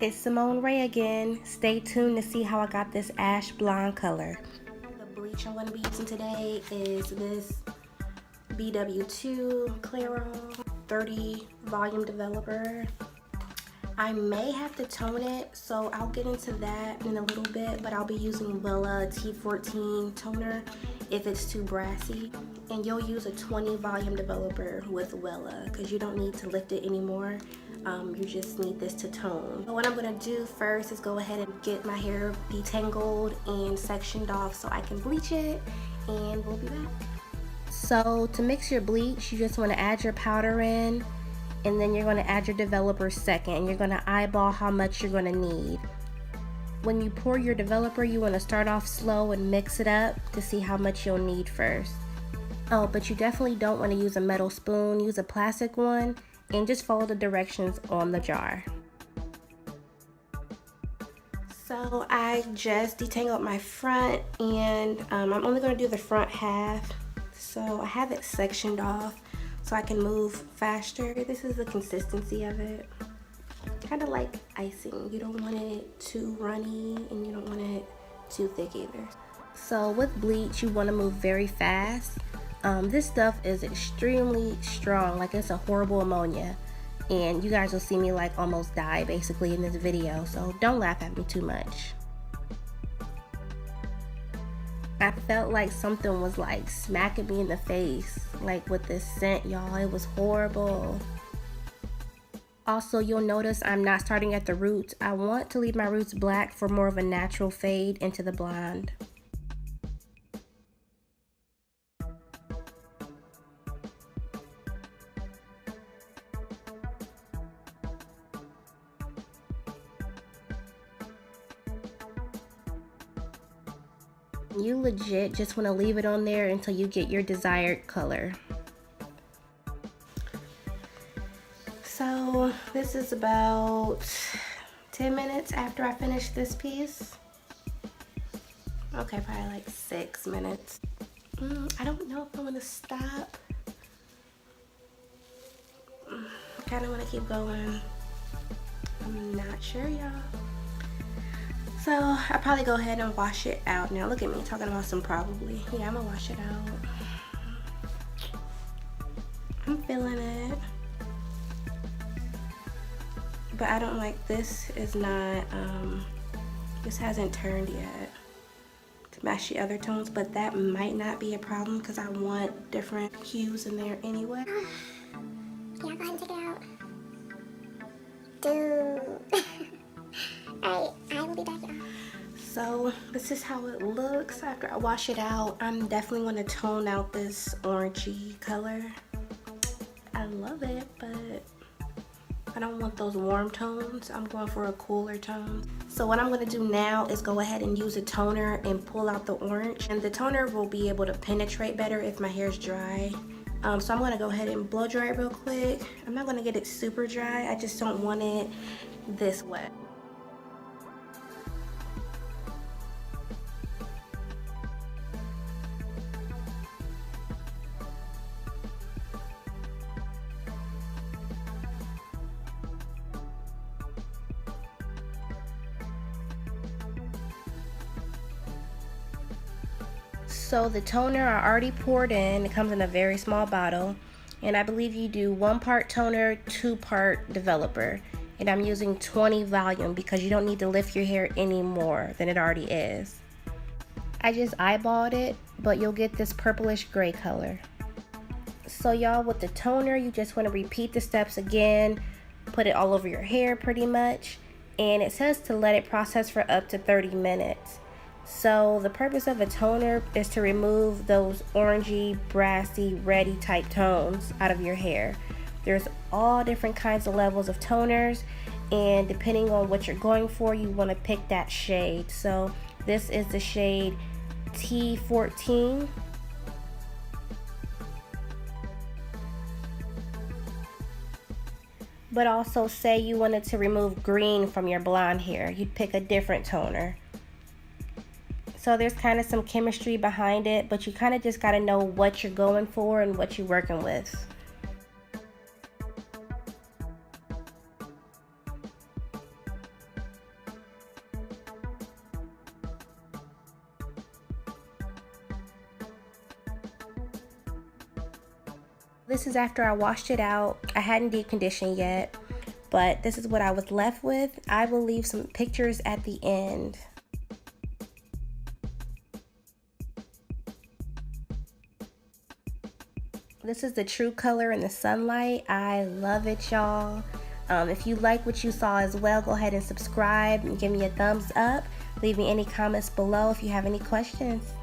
It's askSymoneRae again. Stay tuned to see how I got this ash blonde color. The bleach I'm going to be using today is this BW2 Clairol 30 volume developer. I may have to tone it, so I'll get into that in a little bit, but I'll be using Wella T14 toner if it's too brassy. And you'll use a 20 volume developer with Wella because you don't need to lift it anymore. You just need this to tone. So what I'm gonna do first is go ahead and get my hair detangled and sectioned off so I can bleach it, and we'll be back. So to mix your bleach, you just wanna add your powder in, and then you're going to add your developer second. You're going to eyeball how much you're going to need. When you pour your developer, you want to start off slow and mix it up to see how much you'll need first. Oh, but you definitely don't want to use a metal spoon. Use a plastic one and just follow the directions on the jar. So I just detangled my front, and I'm only going to do the front half. So I have it sectioned off so I can move faster. This is the consistency of it. Kind of like icing. You don't want it too runny and you don't want it too thick either. So with bleach, you want to move very fast. This stuff is extremely strong, like it's a horrible ammonia. And you guys will see me like almost die basically in this video, so don't laugh at me too much. I felt like something was like smacking me in the face, like with this scent, y'all. It was horrible. Also, you'll notice I'm not starting at the roots. I want to leave my roots black for more of a natural fade into the blonde. You legit just want to leave it on there until you get your desired color. So this is about 10 minutes after I finish this piece. Okay, probably like 6 minutes. I don't know if I'm gonna stop. I kind of want to keep going. I'm not sure, y'all. So I'll probably go ahead and wash it out. Now look at me talking about some probably. Yeah, I'm gonna wash it out. I'm feeling it. But I don't like, this is not, this hasn't turned yet to match the other tones, but that might not be a problem because I want different hues in there anyway. Yeah, go ahead and take it out. Dude. Alright, I will be back, y'all. So this is how it looks after I wash it out. I'm definitely going to tone out this orangey color. I love it, but I don't want those warm tones. I'm going for a cooler tone. So what I'm going to do now is go ahead and use a toner and pull out the orange. And the toner will be able to penetrate better if my hair is dry. So I'm going to go ahead and blow dry it real quick. I'm not going to get it super dry. I just don't want it this wet. So the toner I already poured in. It comes in a very small bottle, and I believe you do 1 part toner, 2 part developer, and I'm using 20 volume because you don't need to lift your hair any more than it already is. I just eyeballed it, but you'll get this purplish gray color. So y'all, with the toner, you just want to repeat the steps again, put it all over your hair pretty much, and it says to let it process for up to 30 minutes. So the purpose of a toner is to remove those orangey, brassy, reddy type tones out of your hair. There's all different kinds of levels of toners, and depending on what you're going for, you want to pick that shade. So this is the shade T14. But also say you wanted to remove green from your blonde hair, you'd pick a different toner. So there's kind of some chemistry behind it, but you kind of just got to know what you're going for and what you're working with. This is after I washed it out. I hadn't deep conditioned yet, but this is what I was left with. I will leave some pictures at the end. This is the true color in the sunlight. I love it, y'all. If you like what you saw as well, go ahead and subscribe and give me a thumbs up. Leave me any comments below if you have any questions.